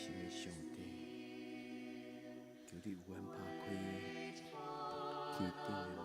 心的上帝，求你有缘打开天顶的门。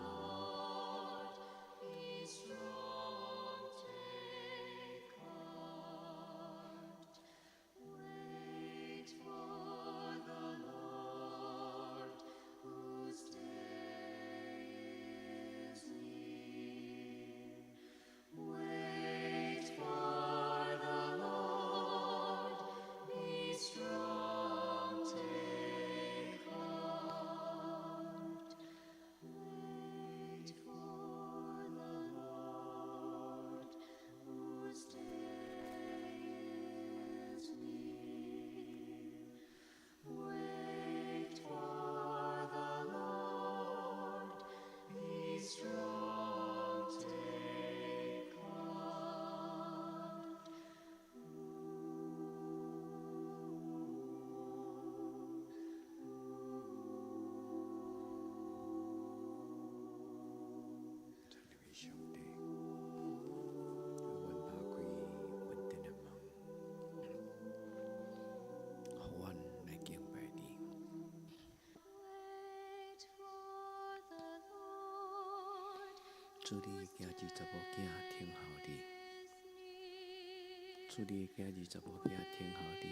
上帝，有阮打开稳定的门，互阮来敬拜你。主你的囝儿查某囝听候你，主你的囝儿查某囝听候你。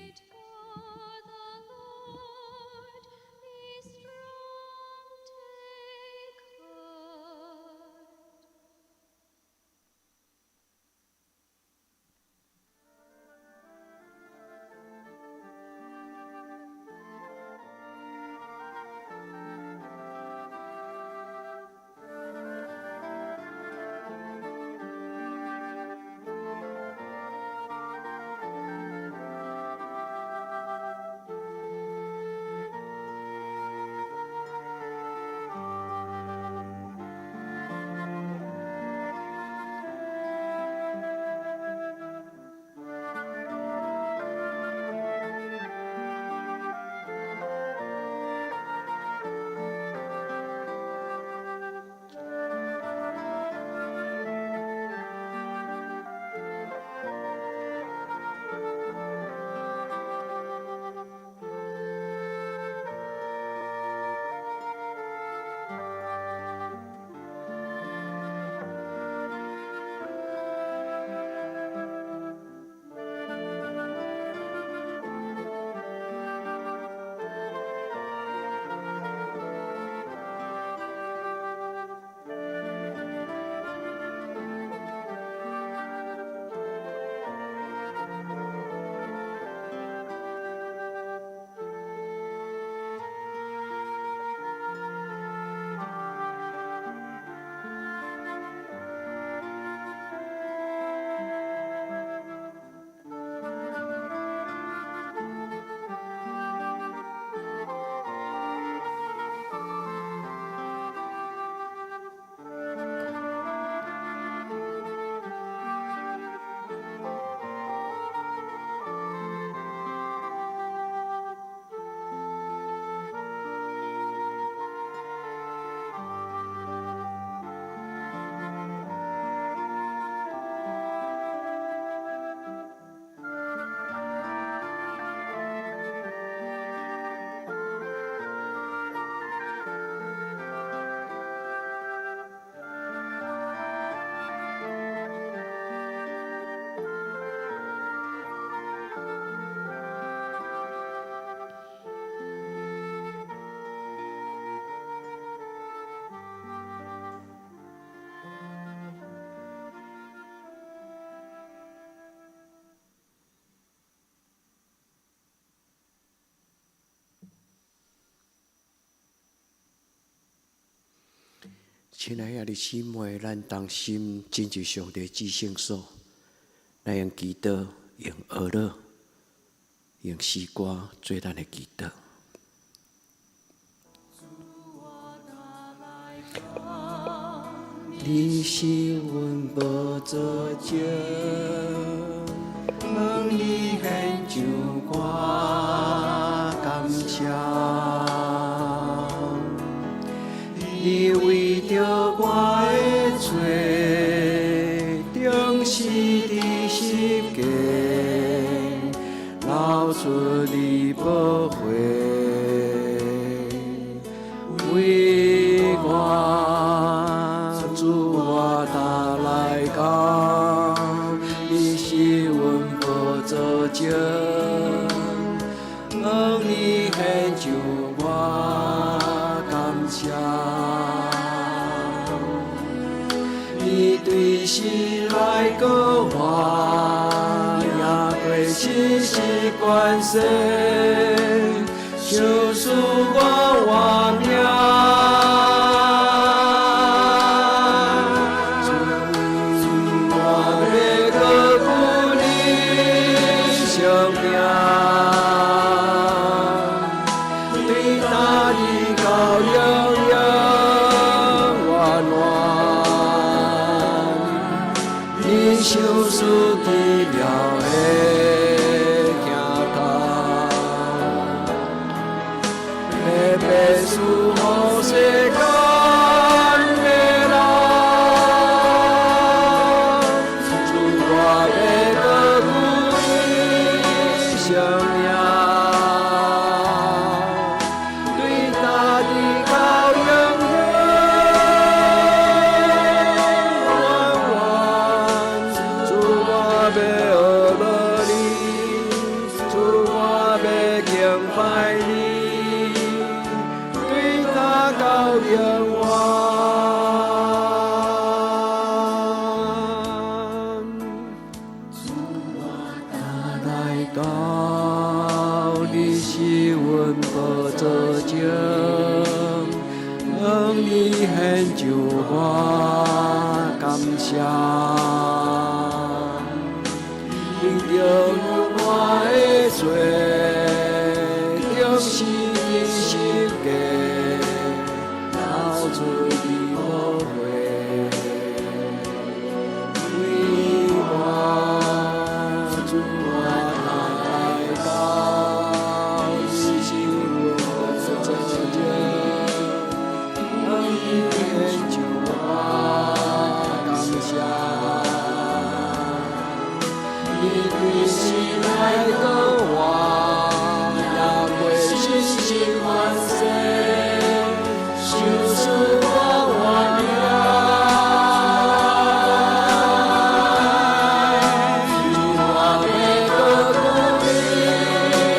亲爱的姊妹，咱同心亲近上帝至圣所，咱用祈祷，用学乐，用诗歌做咱的祈祷。你是阮无做证，问你献上我感谢。你为着我的罪，忠实的实践，流找出你宝血，为我主我打来讲，你是阮宝座前，你献上我感谢。你对世来过我，也过世事关系，就是我活命。我要搁有你生命，对他的羔羊你受死去了的行道，要白赐予世间的人，主我要搁有你生命，对他的羔羊。拜你，对他高仰望，主我打来到，你是阮宝座前，你献上我感谢，因着我的罪。是你心计，流出你宝血，为我主我来到，你是阮宝座前，你献上我感谢，你对世来过我。心欢喜，就是我活命。我要搁有你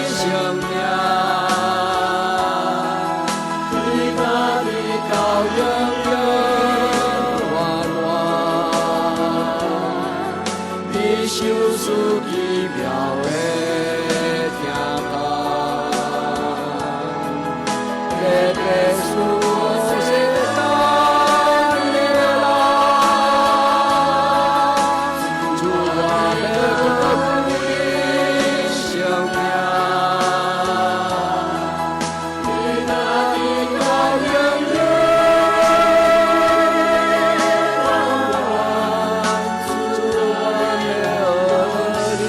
生命，你那的羔羊远远，你受死奇妙的。白赐世间的人，主我要搁有你生命，你那的羔羊远主我要你，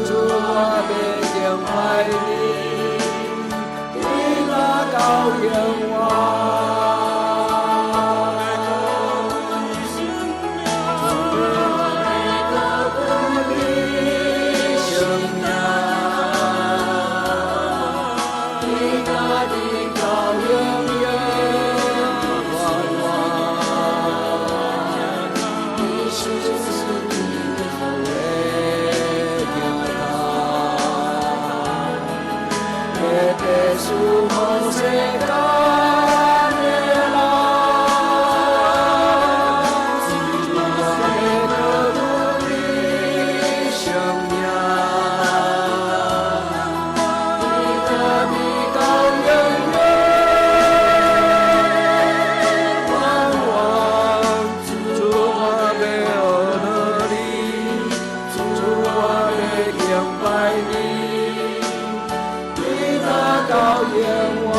主我要敬拜你。高仰望，生命，你那的羔羊你是白赐予世间的人，主我要搁有你生命，你那的羔羊主我要爱你，主我要敬拜你。高仰望。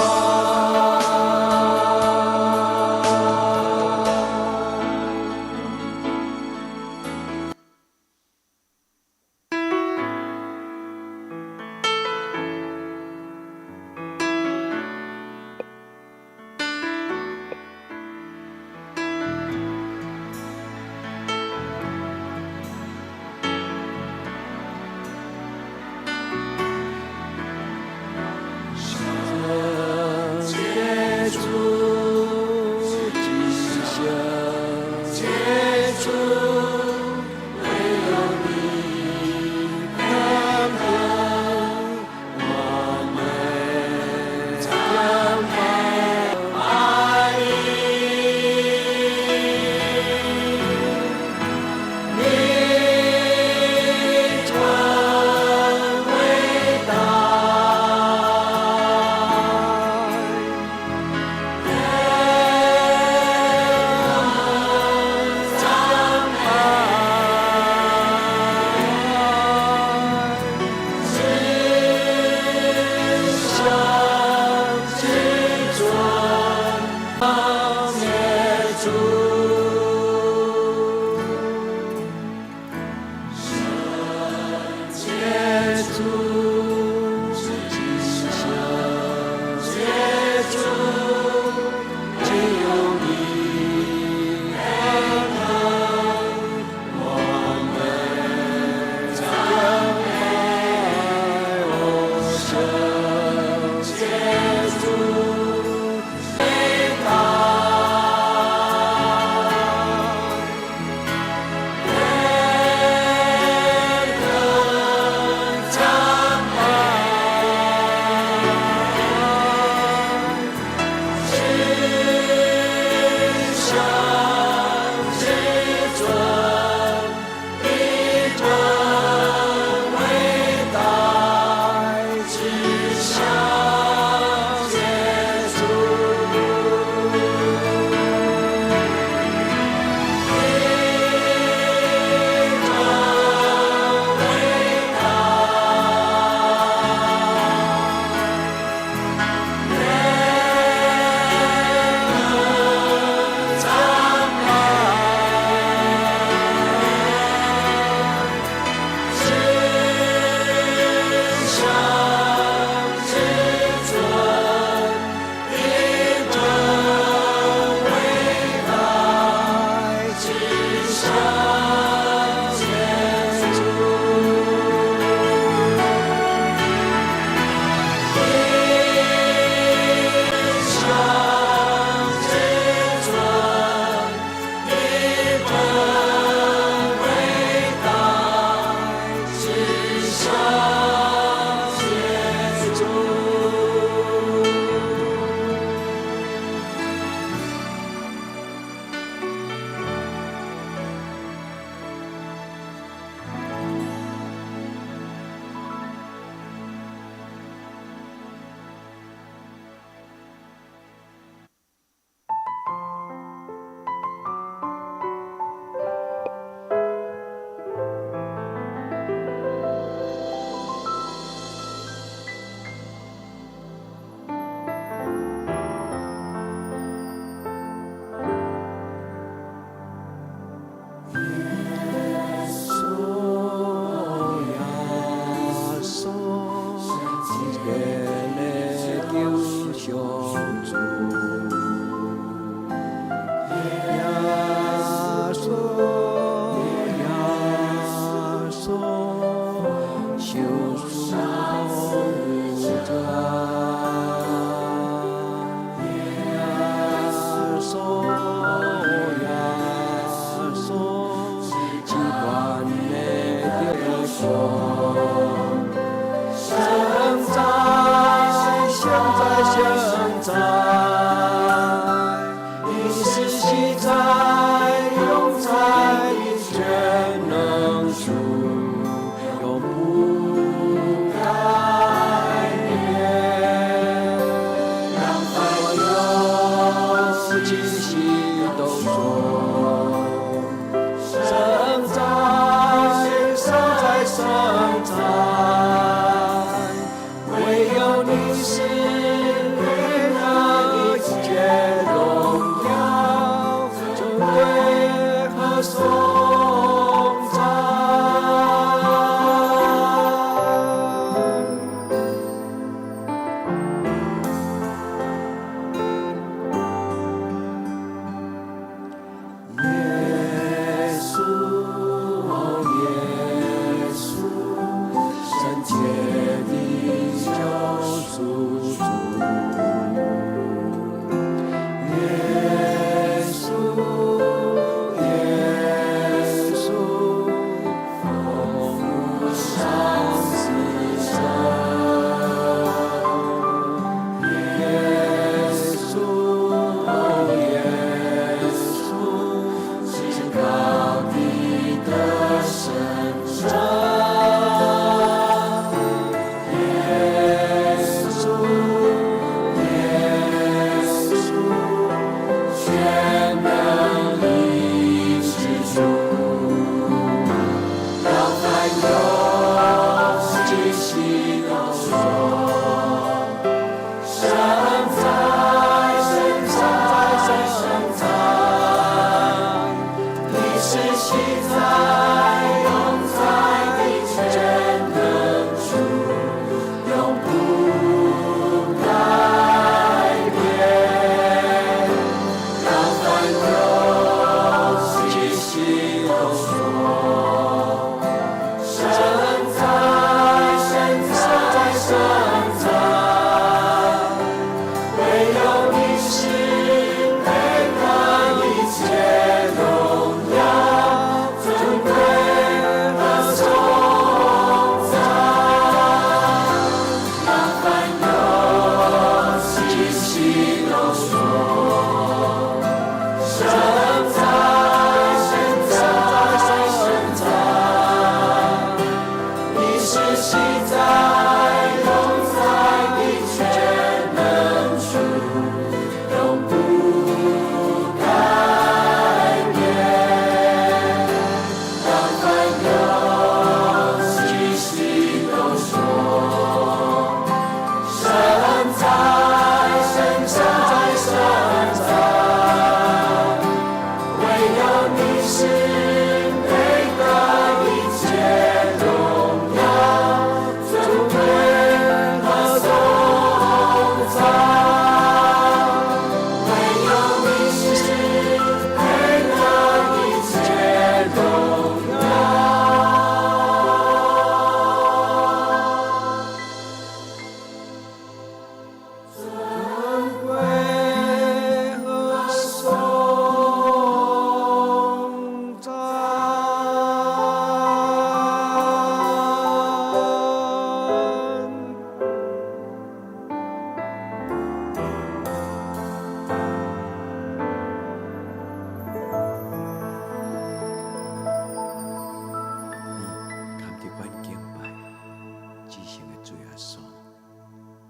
主耶稣，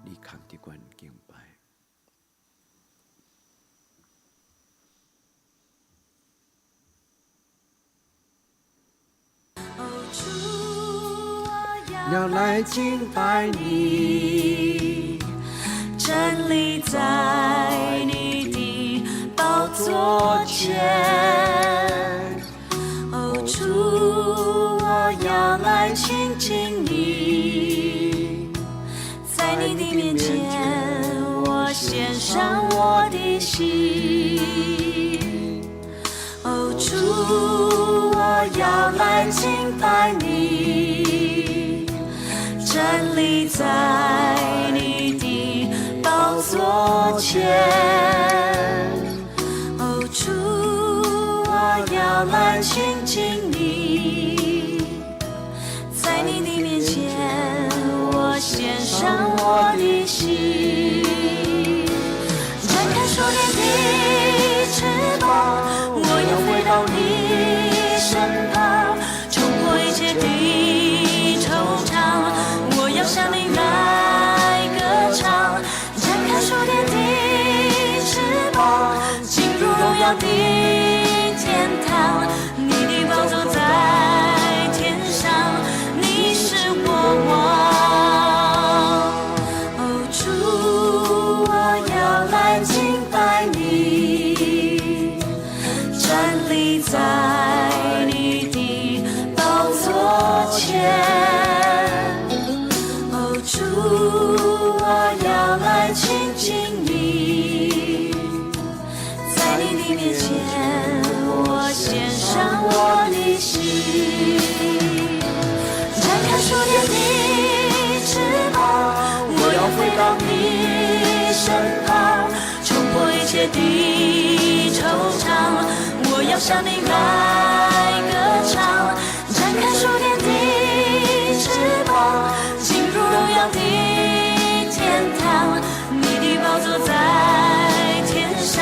你扛得管敬拜。要来敬拜你，站立在你的宝座前。哦，主，我要来亲近你，在你的面前，我献上我的心。哦，主，我要来敬拜你，站立在你的宝座前。哦，主，我要来亲近你，在你的面前，我献上我的心。展开属天的翅膀，我要飞到你身旁，冲破一切的惆怅，我要向你来歌唱。展开属天的翅膀，进入荣耀的天堂，你的宝座在天上，你是我王。哦，主，我要来敬拜你，站立在你的宝座前。哦，主，我要来亲近你，在你的面前，我献上我的心。展开属天的翅膀，我要飞到你身旁，冲破一切的惆怅，我要向你来歌唱。展开属天的翅膀，进入荣耀的天堂，你的宝座在天上，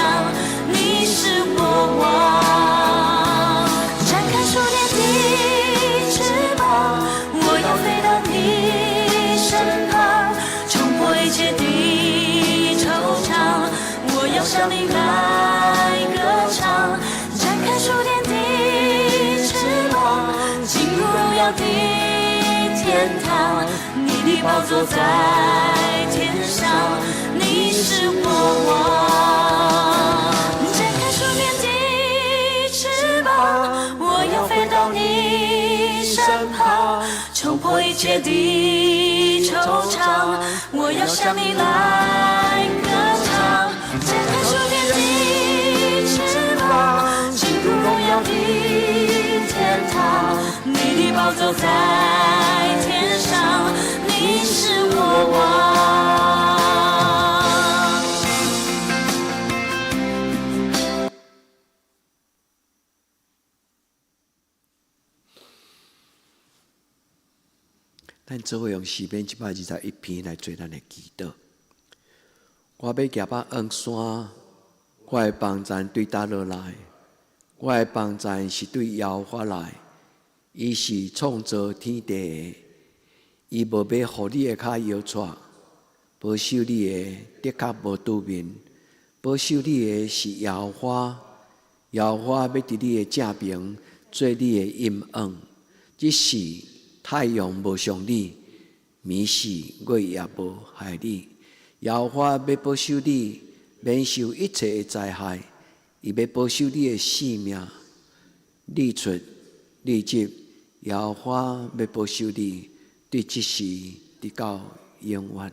你是我王。展开属天的翅膀，我要飞到你身旁，冲破一切的惆怅，我要向你来歌唱。展开属天的翅膀，进入荣耀的天堂，你的宝座在天上，你是我王。展开属天的翅膀，我要飞到你身旁，冲破一切的惆怅，我要向你来歌唱。展开属天的翅膀，进入荣耀的天堂，你的宝座在天上，你是我王。咱做伙用诗篇121篇来做咱的祈祷。我要行把黄山，我的帮助对倒落来，我的帮助是对耶和华来，伊是创造天地的，伊无要互你的脚摇掣，保守你的的确无拄面，保守你的是耶和华，耶和华要伫你的正边做你的阴影，即是太阳无伤你，暝死月也无害你。耶和华要保守你，免受一切的灾害，伊要保守你的性命。日出日入，耶和华要保守你，对即时直到永远。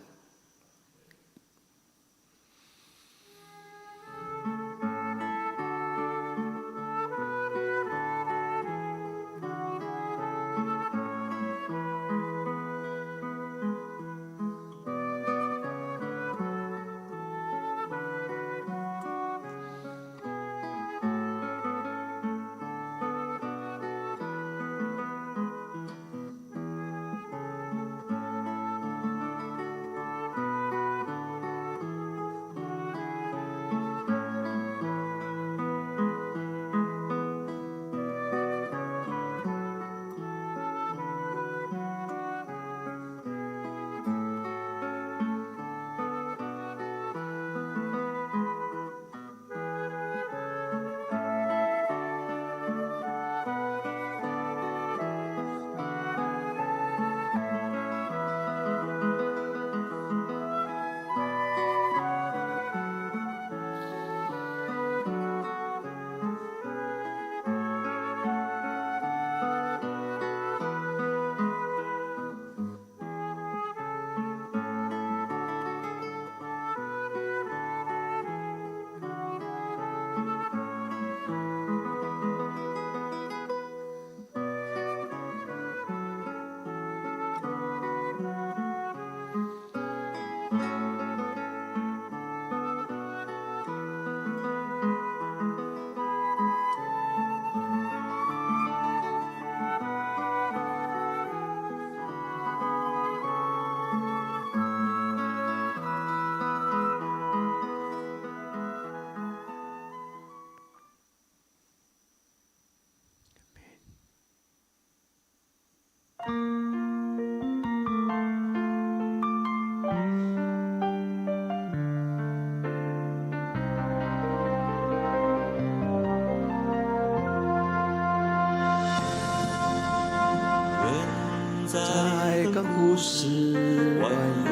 亘古时，万有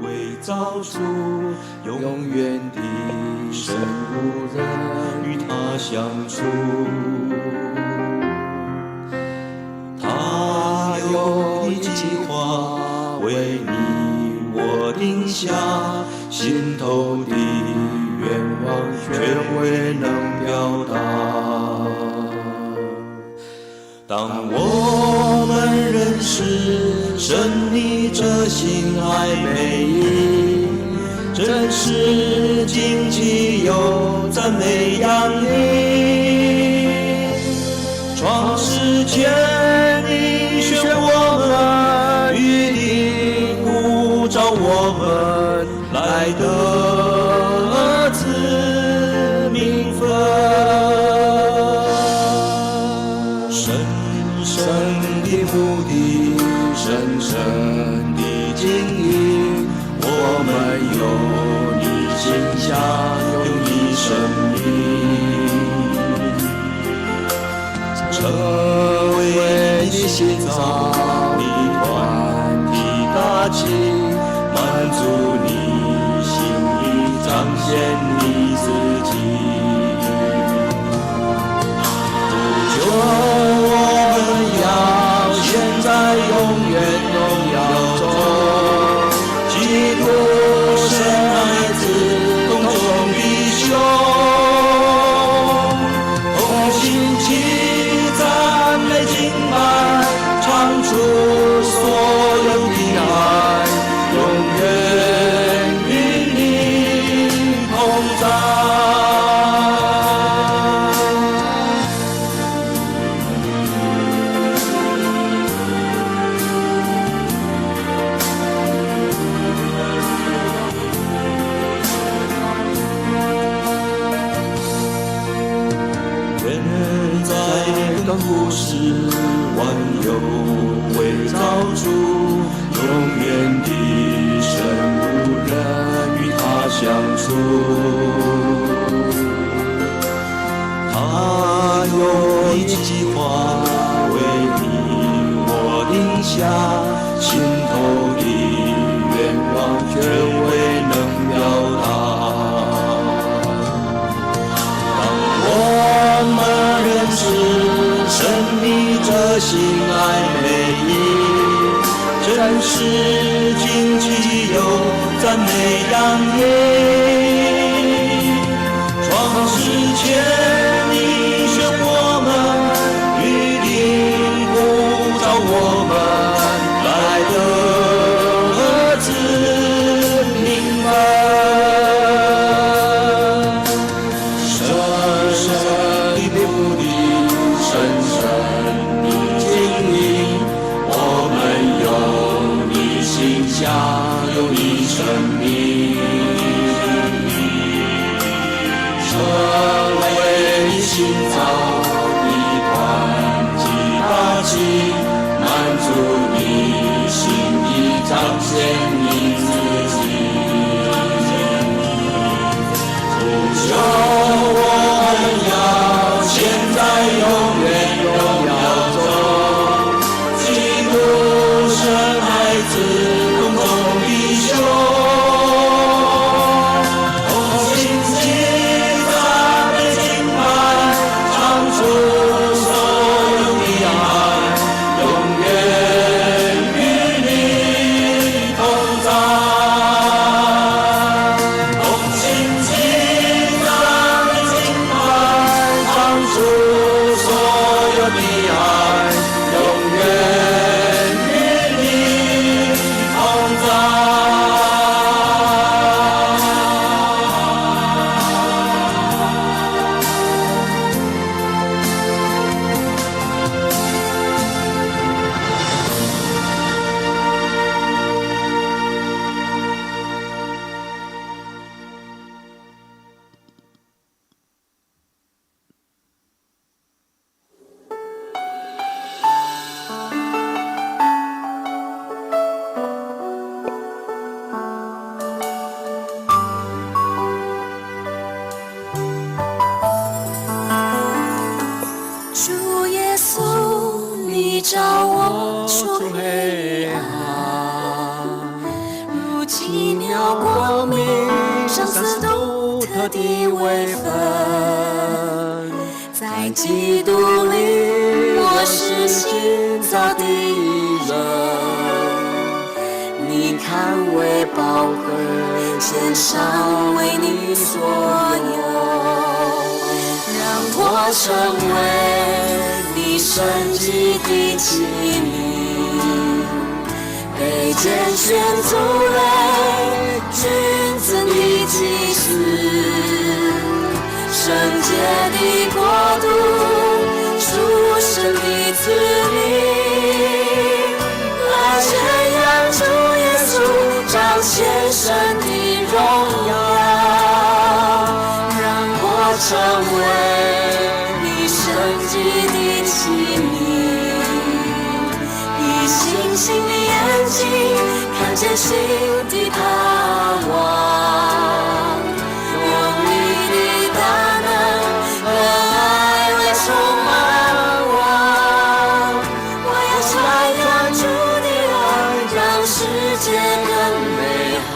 为造出，永远的神无人与他相处。他有一计划为你我定下，心头的愿望却未能表达。当我们认识神你这心爱美意，真是荆棘有赞美洋溢。创世前你选我们，预定呼召我们来得子名分。深深的目的，深深的经营，我们有你形象，有你生命，成为你心脏的团体大气，满足你心意，彰显你自己。不久我们要现在永远荣耀中，基督神爱子共同弟兄，同心齐赞美敬拜，唱出所有的爱，永远与你同在。人在亘古时，万有为造出，永远的神无人与他相处。他有一计划为你我定下，心头的愿望却未能表达。我们认识神你这心爱美意，真是荆棘有赞美洋溢。创世前你选我们，预定呼召我们来得子名分。深深的目的，深深的经营，我们有你形象，有你生命，成为你心脏的团体大气，满足你心意，彰显你自己。不久我们要现在永远荣耀中，基督神爱子共同弟兄，同心齐赞美敬拜，唱出所有的爱，永远与你同在。奇妙光明，上次独特的位分，在基督里我是新造的人。你看为宝贵，献上为你所有，让我成为你神迹的器皿，被拣选族类，君尊的祭司，圣洁的国度，属神的子民，来宣扬主耶稣彰显神的荣耀，让我成为你神迹的器皿，以星星的眼睛看见新的盼望，用你的大能和爱来充满我。我要传扬主的爱，让世界更美好。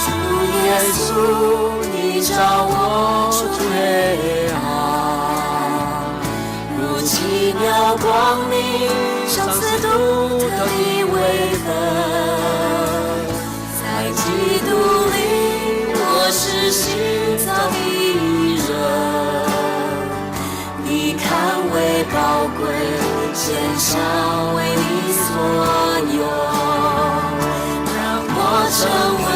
主耶稣，你照我出黑暗，如奇妙光明，上次独特的位分，在基督里我是新造的人。你看为宝贵，献上为你所有，让我成为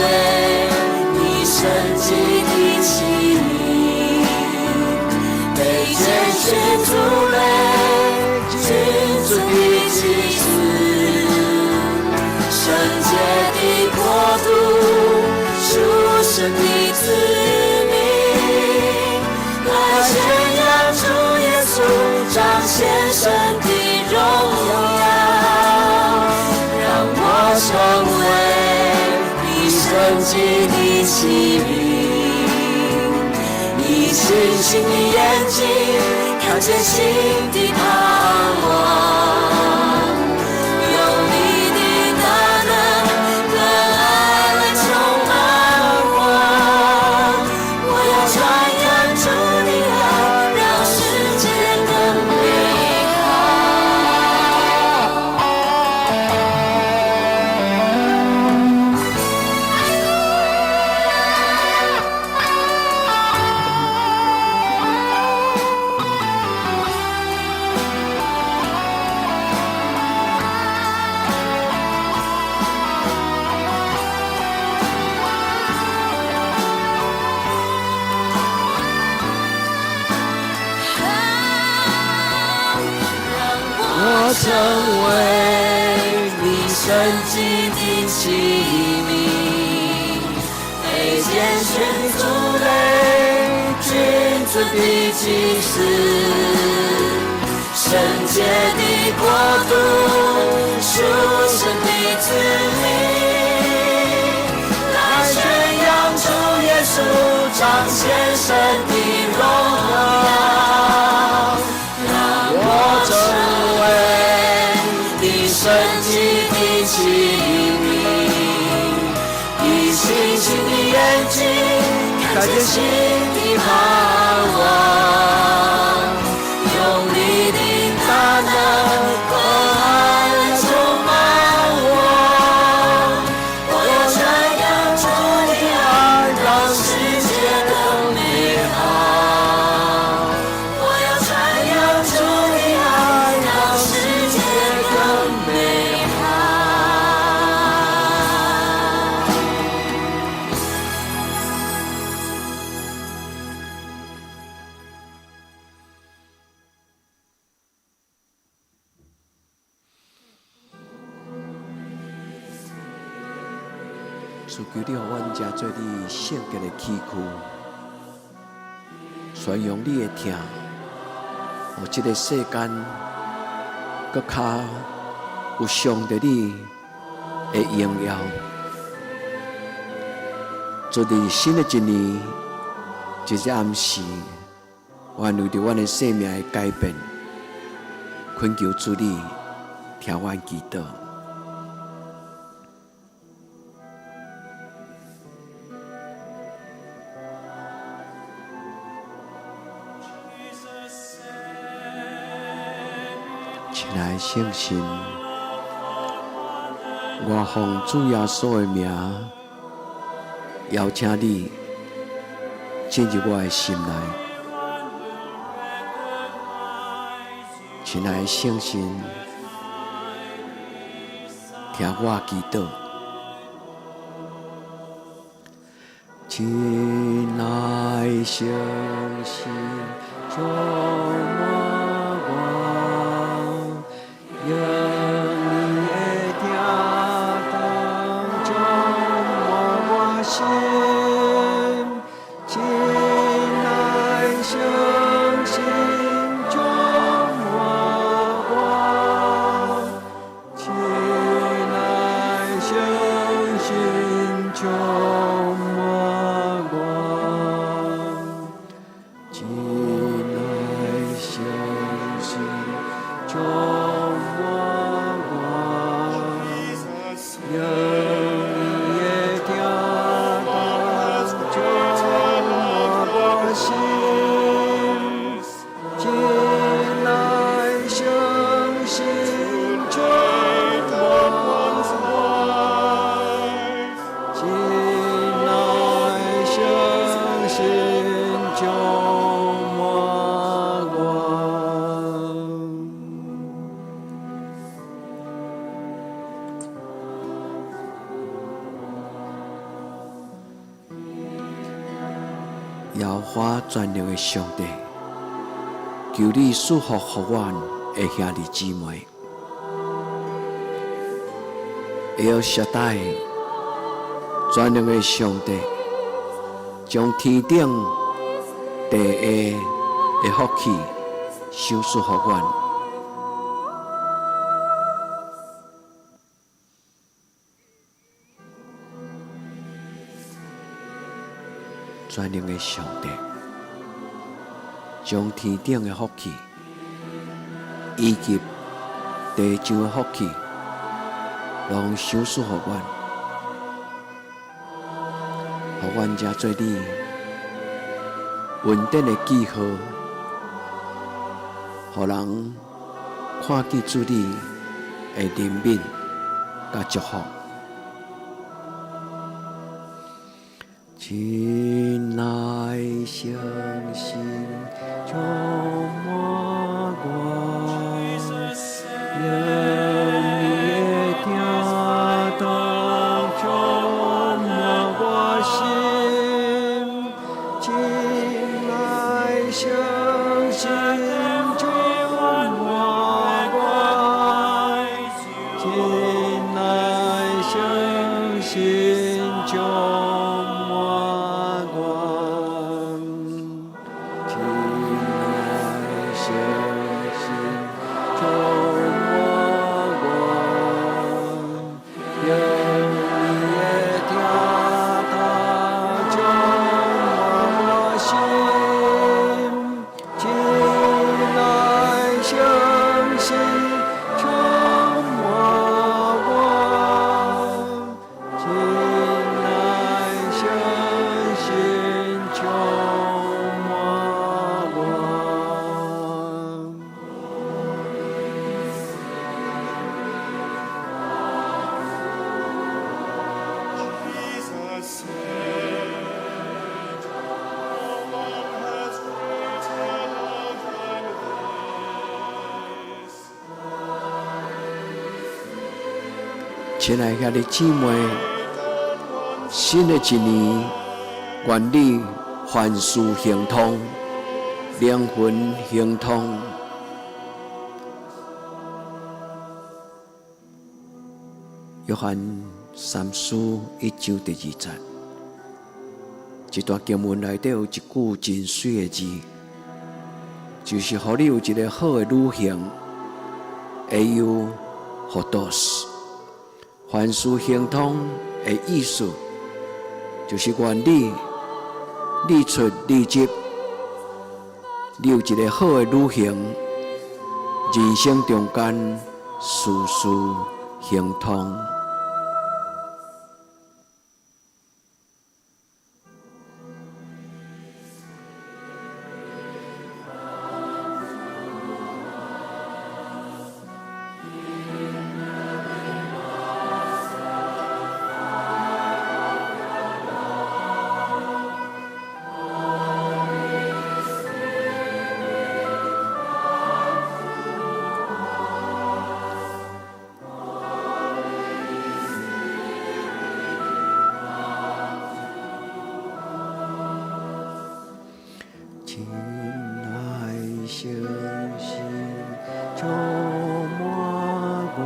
你神迹的器皿，被拣选族类，君尊的祭司，圣洁的国度，属神的子民，来宣扬主耶稣彰显神的荣耀，让我成为你神迹的器皿，以星星的眼睛看见新的盼望，用你的大能和爱来充满我。我要传扬主的爱，让世界更美我成为你神迹的器皿，被拣选族类，君尊的祭司，圣洁的国度，属神的子民，来宣扬主耶稣彰显神的荣耀，让我成为你神迹的器皿，以星星的眼睛看见新的盼望，用你的大能和爱来充满我。我要传扬主的爱，让世界更美好。我要传扬主的爱，让世界更美好。主求你，互阮遮做你圣洁的器具，宣扬你的听，互这个世间搁较有上帝你的荣耀。做伫新的一年，一个暗时，阮为着阮的生命的改变，恳求主你听阮祈祷。亲爱的圣神，我奉主耶稣的名，邀请你进入我的心内。亲爱的圣神，听我祈祷。亲爱的圣神，充满我，用你的听动充满我心。亲爱的圣神，充满我，亲爱的圣神，充满我，亲爱的圣神，充满我，用你的听动充满我心。亲爱的圣神，充满我，亲爱的圣神，充满我。耀华全能的上帝，求你赐福予阮的兄弟姊妹，El Shaddai全能的上帝，将天顶地下的福气赏赐予阮。全能的上帝，将天顶的福气以及地上的福气，拢赏赐予阮，予阮才做你稳定的记号，予人看见主你的怜悯甲祝福。亲爱的圣神，充满我，用你的听动充满我心。亲爱的圣神，充满我，亲爱的圣神，充满我，亲爱的圣神，充满我，用你的听动充满我心。亲爱的圣神，充满我，亲爱的圣神，充满我。Jesus said, "No one has greater love than this." 亲爱的兄弟姊妹，新的一年，愿你凡事亨通，灵魂亨通。约翰三书1章第2节，一段经文内底有一句真水的字，就是互你有一个好的旅行，会有福多斯。凡事亨通的意思，就是愿你出你入，你有一个好的旅行，人生中间事事亨通。亲爱相信，充满我，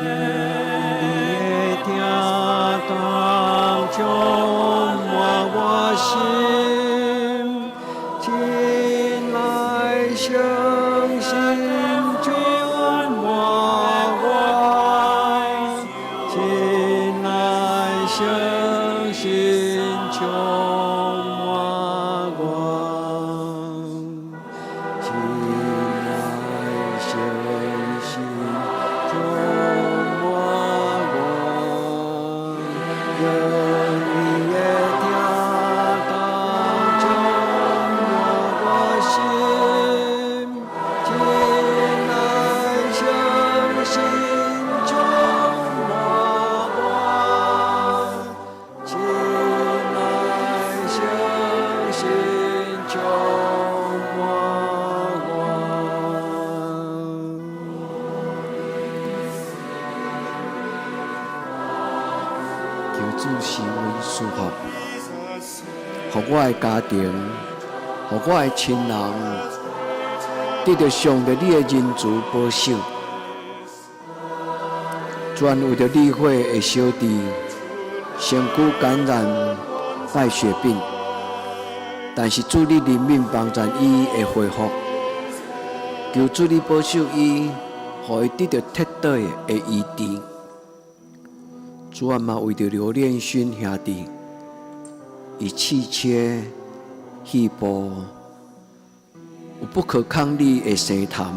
愿你的听讲充满我心。亲爱相信，充满我，亲爱相信，充。求主施恩赐福，互我的家庭，互我的亲人，得到上帝你的仁慈保守。专为着理会的小弟，身躯感染败血病，但是主你怜悯帮助伊会恢复。求主你保守伊，互伊得到彻底的医治。主啊嘛，为着刘连勋兄弟，以气切气部有不可抗力的生痰，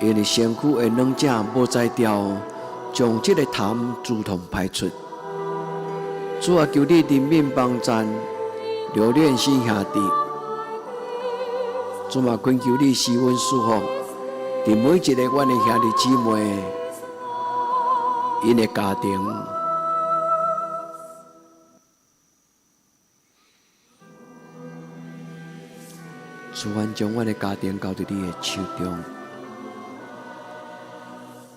因为身躯的软症无再调，将这个痰自动排出。主啊，求你怜悯帮助刘连勋兄弟。主嘛，恳求你施恩赐福，伫每一个阮的兄弟姊妹。因的家庭，主愿将阮的家庭交伫你的手中，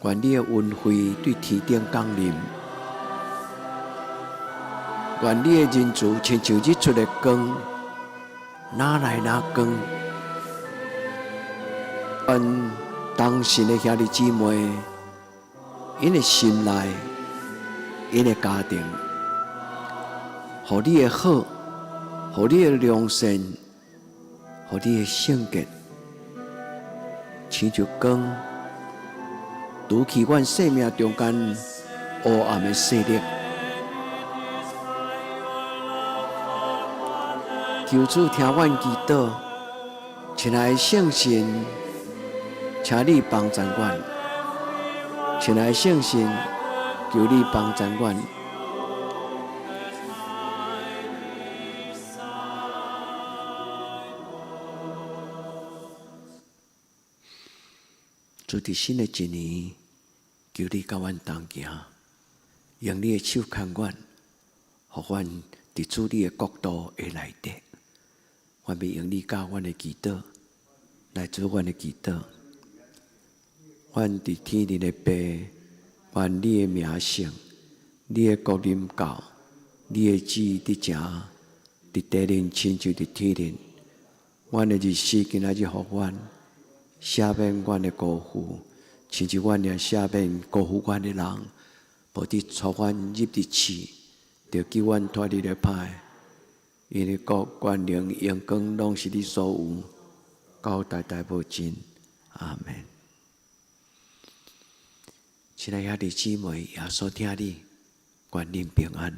愿你的恩惠对天顶降临，愿你的仁慈亲像日出的光，哪来哪光。愿当时的兄弟姊妹。因的心内，因的家庭，互你的好，互你的良善，互你的圣洁，亲像光，除去阮生命中间黑暗的势力。求主听阮祈祷，亲爱的圣神，请你帮助阮。亲爱的圣神，求你帮助阮。主伫新的一年，求你甲阮同行，用你的手牵阮，互阮伫主你的国度的内底。阮要用你教阮的祈祷，来做阮的祈祷。愿伫天灵的爸，愿你的名圣，你的国临到，你的旨意伫遮，伫地灵亲像伫天灵。阮的日时今仔日互阮，赦免阮的过负，亲像阮也赦免过负阮的人，无伫带阮入伫试，着救阮脱离了歹。因为国、权、能、荣光，拢是你所有，到代代无尽。阿门。亲爱兄弟姊妹，耶稣听你，愿恁平安。